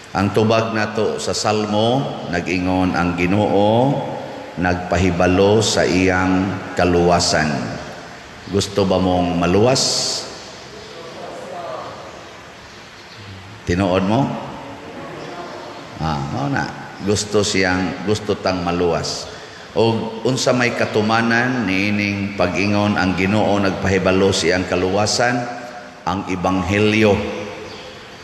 Ang tubag nato sa Salmo nag-ingon ang Ginoo nagpahibalo sa iyang kaluwasan. Gusto ba mong maluwas? Tinuod mo? Mao na. Gusto tang maluwas. O unsa may katumanan niining pag-ingon ang Ginoo nagpahibalo sa iyang kaluwasan, ang ebanghelyo.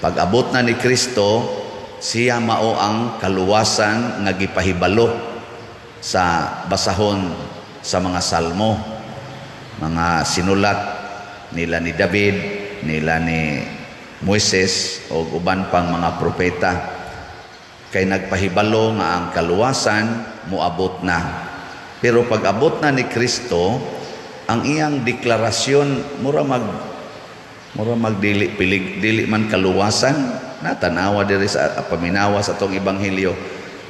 Pag-abot na ni Kristo, siya mao ang kaluwasan nga gipahibalo sa basahon sa mga salmo, mga sinulat nila ni David, nila ni Moises o uban pang mga propeta. Kay nagpahibalo nga ang kaluwasan moabot na. Pero pag abot na ni Kristo, ang iyang deklarasyon mura dili man kaluwasan. Natanawa diri sa paminawa sa tong ebanghelyo,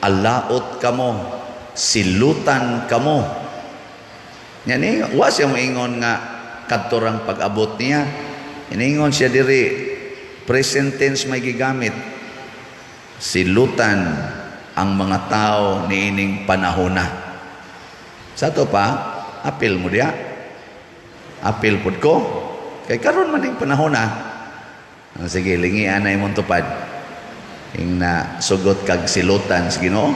alaot kamo, silutan kamo. Yani wa siya moingon nga kadtorang pag-abot niya. Iningon siya diri present tense may gigamit. Silutan ang mga tao niining panahona. Sa to pa, apil mo diya. Apil pud ko. Kay karon man ning panahona. Sige, lingian na imong tupad. Ing na sugot kag silutan sa Ginoo.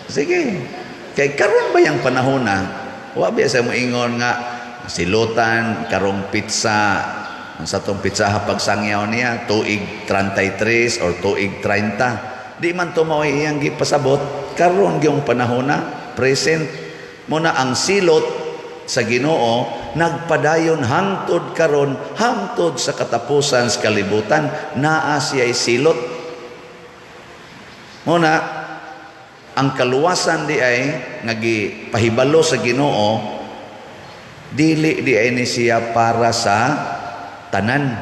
Sige. Kay karon ba yang panahon na? Wa biya sa moingon nga silutan karong pizza. Ang sa tong pizza pagsangyaw niya tuig 33 or tuig 30. Di man to mao iyang gipasabot. Karon gyung panahon na, present mo na ang silot sa Ginoo nagpadayon hangtod karon, hangtod sa katapusan sa kalibutan, naa siya'y silot. Muna, ang kaluwasan di ay nagipahibalo sa Ginoo, dili di ay ni siya para sa tanan.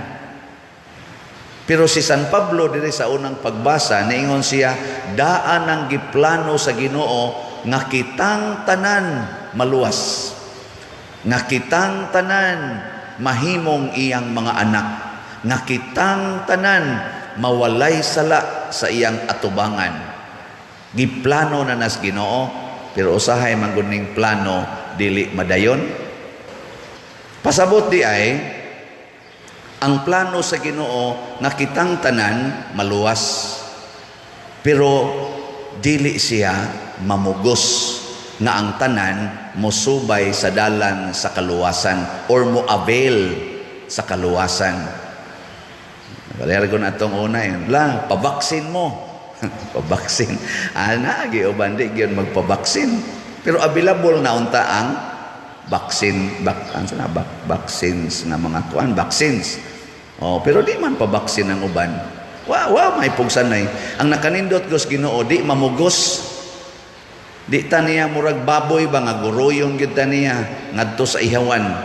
Pero si San Pablo diri sa unang pagbasa, niingon siya, daan ang giplano sa Ginoo nga kitang tanan maluwas. Nga kitang tanan mahimong iyang mga anak, nga kitang tanan mawalay sala sa iyang atubangan. Giplano na nas Ginoo, pero usahay man gud ning plano dili madayon. Pasabot di ay ang plano sa Ginoo nga kitang tanan maluwas, pero dili siya mamugos nga ang tanan mosubay sa dalan sa kaluwasan or mo-avail sa kaluwasan. Kalergo na itong una yun. Pabaksin mo. Pabaksin. Giobandi yun magpabaksin. Pero available na unta ang vaccines na mga kuan, vaccines. Pero di man pabaksin ang uban. May pugsanay. Ang nakanindot Diyos Ginoo, di mamugos. Di taniya murag baboy ba nga guroyon gyud taniya ngadto sa ihawan.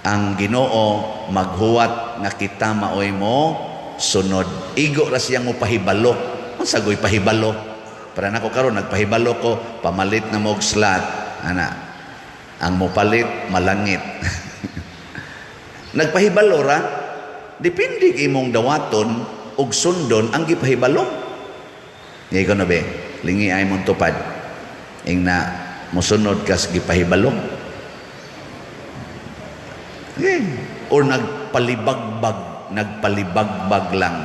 Ang Ginoo maghuwat nga kita maoy mo sunod. Igo ra siyang mo pahibalo. Unsa goy pahibalo? Para nako karon nagpahibalo ko, pamalit na mo og slot. Ang mopalit malangit. Nagpahibalo ra, depende imong dawaton og sundon ang gipahibalo. Ngay ko na be, lingi ay mong tupad. Ing na musunod kas gipahibalo. Or nagpalibagbag lang.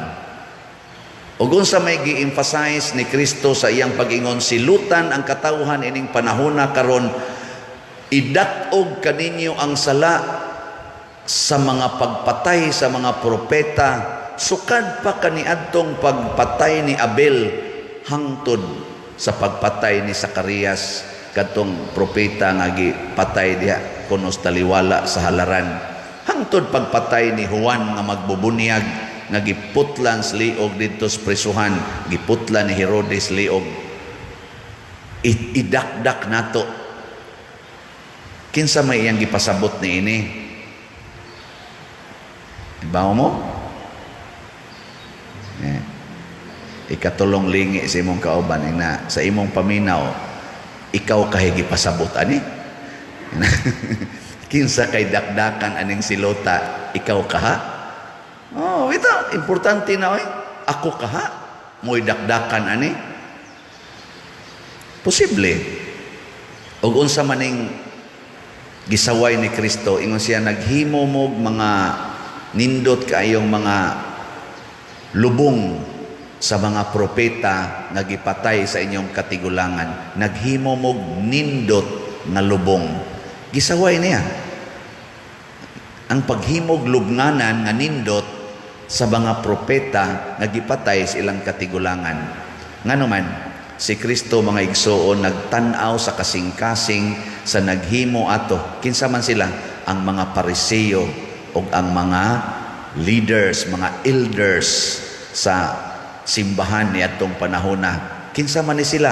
Ug unsa may gi-emphasize ni Kristo sa iyang pag-ingon, silutan ang katawhan ining panahona karon, idat-og kaninyo ang sala sa mga pagpatay sa mga propeta, sukad pa kaniadtong pagpatay ni Abel hangtod sa pagpatay ni Zacarias, katong propeta nga gipatay diha kunos taliwala sa halaran, hangtod pagpatay ni Juan nga magbubunyag nga giputlan sa liog dito sa prisuhan, giputlan ni Herodes liog. Idakdak nato. Kinsa may iyang gipasabot ni ini? Ibaw mo? Ikatulong lingi sa imong kauban na sa imong paminaw, ikaw kahigi pasabot ani. Kinsa kay dakdakan aning silota, ikaw kaha? Oh, ito, importante na oy. Ako kaha, mo'y dakdakan ani. Posible. Og unsa maning gisaway ni Kristo, ingon siya naghimo mo mga nindot kaayong mga lubong sa mga propeta nga gipatay sa inyong katigulangan. Naghimo mo nindot nga lubong. Gisaway niya. Ang paghimog lubnganan nga nindot sa mga propeta nga gipatay sa ilang katigulangan. Nganuman, si Kristo mga igsoon nagtan-aw sa kasing-kasing sa naghimo ato. Kinsa man sila? Ang mga Pariseo o ang mga leaders, mga elders sa simbahan ni atong panahon na. Kinsa man ni sila?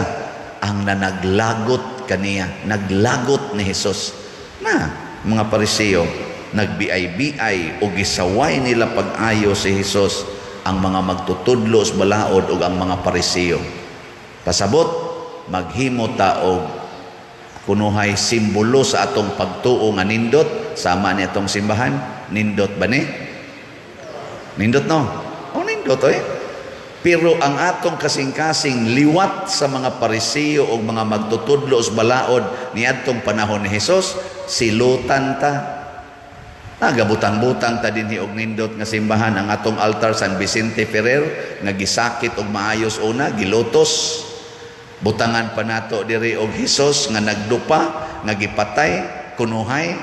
Ang nanaglagot kaniya, naglagot ni Hesus. Na, mga Pariseo, nagbiay-biay o gisaway nila pag-ayo si Hesus ang mga magtutudlo sa balaod o ang mga Pariseo. Pasabot, maghimo ta og kunuhay simbolo sa atong pagtuo nga nindot, sama ni atong simbahan, nindot ba ni? Nindot no? O nindot eh. Pero ang atong kasing-kasing liwat sa mga Pariseo o mga magtutudlo sa balaod ni atong panahon ni Hesus, silutan ta. Nagabutang-butang ta dinhi og nindot nga simbahan ang atong altar San Vicente Ferrer nga gisakit og maayos una, gilutos. Butangan pa nato diri og Hesus nga nagdupa, nga gipatay, kunuhay.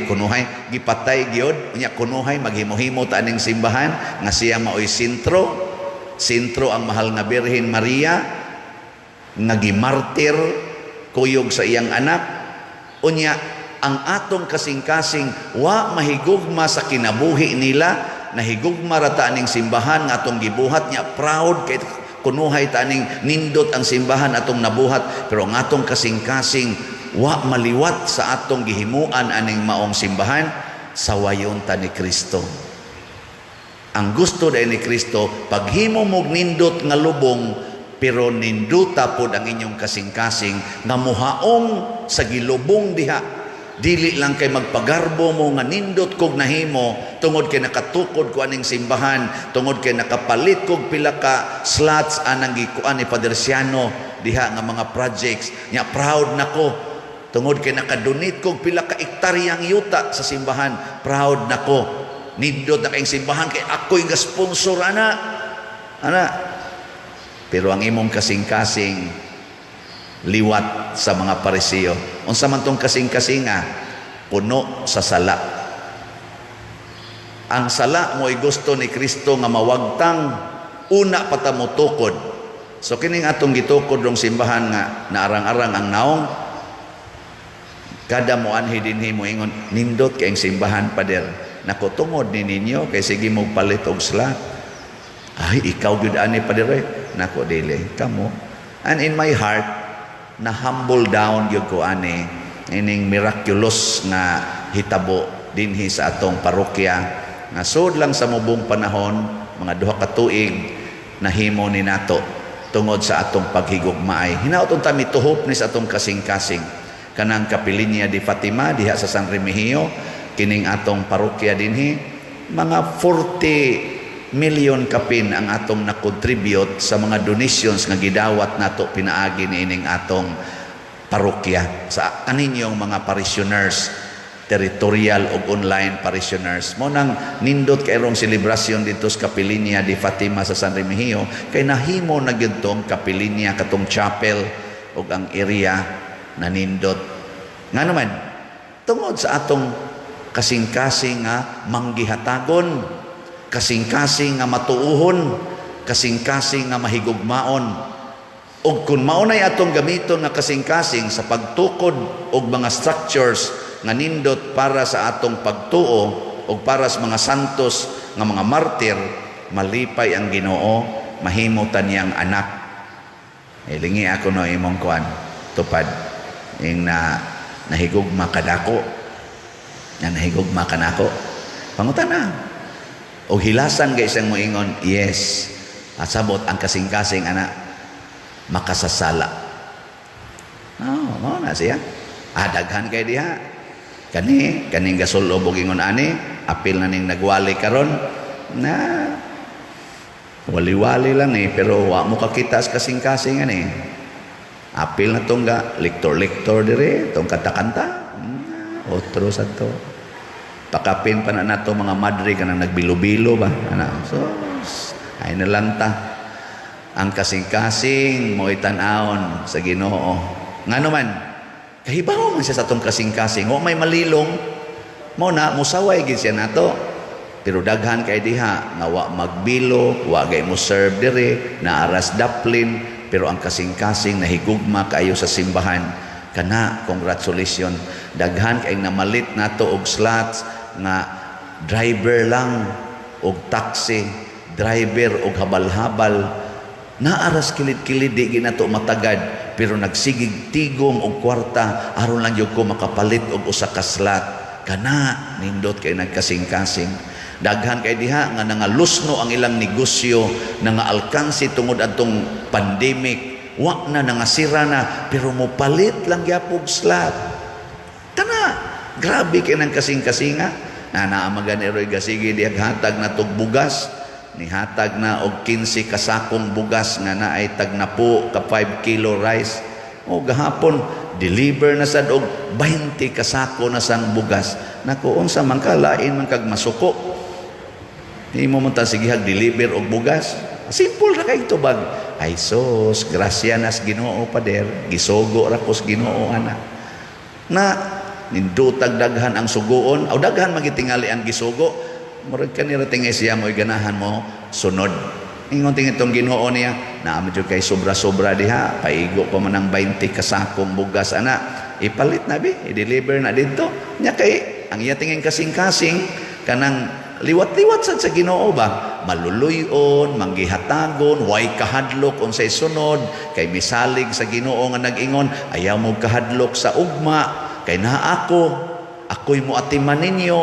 Kunuhay, gipatay gyud, unya kunuhay maghimo-himo ta aning simbahan nga siya maoy sentro. Sentro ang mahal nga Birhen Maria nga gimartir kuyog sa iyang anak. Unya ang atong kasing-kasing wa mahigugma sa kinabuhi nila, nahigugma ra ta aning simbahan nga atong gibuhat niya, proud kay kunuhay ta aning nindot ang simbahan atong nabuhat, pero ang atong kasing-kasing wa maliwat sa atong gihimuan aning maong simbahan, sawayon ta ni Kristo. Ang gusto dahil ni Kristo, paghimo mo nindot nga lubong, pero ninduta pod ang inyong kasing-kasing nga muhaong sa gilubong diha. Dili lang kay magpagarbo mo nga nindot kog nahimo tungod kay nakatukod ko aning simbahan, tungod kay nakapalit kog pila ka slots anang gikuan ni Padre Siano diha nga mga projects. Nya proud nako tungod kay nakadonate kog pila ka ektaryang yuta sa simbahan. Proud nako. Nindot na kayong simbahan kay ako'y ga-sponsor ana. Pero ang imong kasing-kasing liwat sa mga Pariseo. Unsa man tong kasing-kasinga, puno sa sala. Ang sala mo ay gusto ni Kristo nga mawagtang una patamutukod. So kining atong gitukod rong simbahan nga naarang-arang ang naong, kada mo anhi dinhi mo ingon nindot kay ang simbahan pader. Nako tungod ni ninyo kay sige mo palit og slot. Ay ikaw gyud ani pader. Nako dili kamo. And in my heart na humble down gyud ko ani ining miraculous nga hitabo dinhi sa atong parokya nga sud lang sa mubong panahon mga duha ka tuig nahimo ni nato tungod sa atong paghigugmaay. Hinaoton ta mituhop ni sa atong kasing-kasing kanang Kapilinya di Fatima diha sa San Remigio, kining atong parokya dinhi mga 40 million kapin ang atong na-contribute sa mga donations nga gidawat nato pinaagi ni ining atong parokya sa kaninyong mga parishioners, territorial o online parishioners. Mo nang nindot kay rong selebrasyon dito sa Kapilinya di Fatima sa San Remigio kay nahimo na gyud tong Kapilinya katong chapel o ang area na nindot. Nga naman tungod sa atong kasing-kasing nga manggihatagon, kasing-kasing nga matuuhon, kasing-kasing nga mahigugmaon. Og kung maunay atong gamiton nga kasing-kasing sa pagtukod og mga structures nga nindot para sa atong pagtuo o para sa mga santos nga mga martir, malipay ang Ginoo, mahimutan niyang anak. Ilingi ako no imong kuan tupad ing nahigugma kadako. Yan nahigugma ka na ako. Pangutan na. O hilasan kay isang moingon, yes. At sabot ang kasing-kasing anak, makasasala. No na siya. Daghan kay diha. Kaning gasulobog ingon ani, apil na ning nagwali karon na wali-wali lang pero wa mo kakita sa kasing-kasing apil na tong lektor-lektor dire tong kanta-kanta otro sa to pakapin pa na nato mga madre kanang nagbilo-bilo ba so ay na lang ta ang kasing-kasing mo itan-aon sa Ginoo ngano man kahibaw man siya sa tong kasing-kasing o may malilong mo na musaway gid siya nato pero daghan kay diha nga wa magbilo wa gay mo serve dire na aras daplin pero ang kasing-kasing nahigugma kayo sa simbahan kana congratulations daghan kay namalit nato og slots nga driver lang og taxi driver og habal-habal naaras kilid-kilid di ginato matagad pero nagsigig tigom og kwarta aron lang gyud ko makapalit og usa ka slot kana nindot kay nagkasing-kasing daghan kay diha nga nangalusno ang ilang negosyo nangaalkansi tungod adtong pandemic wa na nangasira na pero mopalit lang gyapog slot kana grabe kay nang kasing-kasinga na naamaganiroy gasigi diag hatag na tog bugas ni hatag na og 15 kasakong bugas nga naay tag na po ka 5 kilo rice o gahapon deliver na sad og 20 kasako na sang bugas nako unsa man ka lain man kag masuko di mo man ta sige deliver og bugas simple ra kay tubag ay sos grasya nas Ginoo pader gisogo ra kos Ginoo ana na nindutag daghan ang sugoon o daghan magitingali ang gisugo murag kanira tingay siya mo'y ganahan mo sunod ingon ting itong Ginoo niya na medyo kay sobra-sobra diha paigo pa man ang 20 kasakong bugas ana ipalit na bi i-deliver na dito nya kay ang iya tingin kasing-kasing kanang liwat-liwat sad sa Ginoo ba maluluyon manggihatagon way kahadlok unsay sunod kay misalig sa Ginoo nga nag-ingon ayaw mo kahadlok sa ugma kay naa ako'y mo atiman ninyo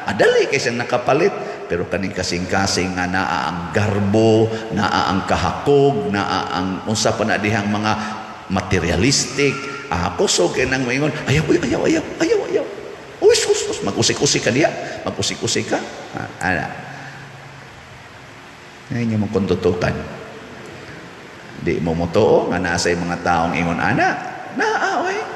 adali kay siyang nakapalit pero kaning kasing-kasing nga naa ang garbo naa ang kahakog naa ang unsa pa na dihang mga materialistic kusog kay nang moingon ayaw us mag-usik-usik ka diya mag-usik-usik ka ngayon yung kontutukan di mo motoo nga nasa mga taong ingon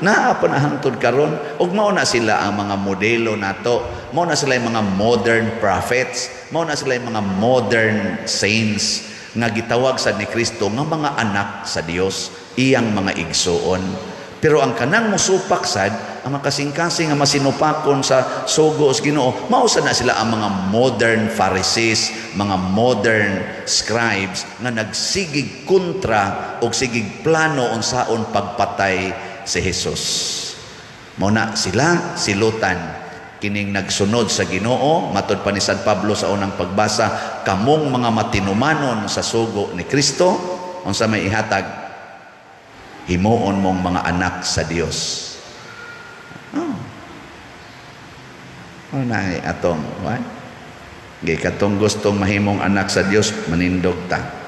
naa pa na hangtod karon ug mao na sila ang mga modelo nato mao na sila ang mga modern prophets mao na sila ang mga modern saints nga gitawag sad ni Kristo nga mga anak sa Dios iyang mga igsoon pero ang kanang mosupak sad ang makasing-kasing nga masinupakon sa sugo sa Ginoo mao sad na sila ang mga modern Pharisees mga modern scribes nga nagsigig kontra og sigig plano unsaon pagpatay si Jesus mao na sila silutan kining nagsunod sa Ginoo matud pa ni San Pablo sa unang pagbasa kamong mga matinumanon sa sugo ni Kristo unsa may ihatag himuon mong mga anak sa Dios na atong katong gustong mahimong anak sa Dios manindog ta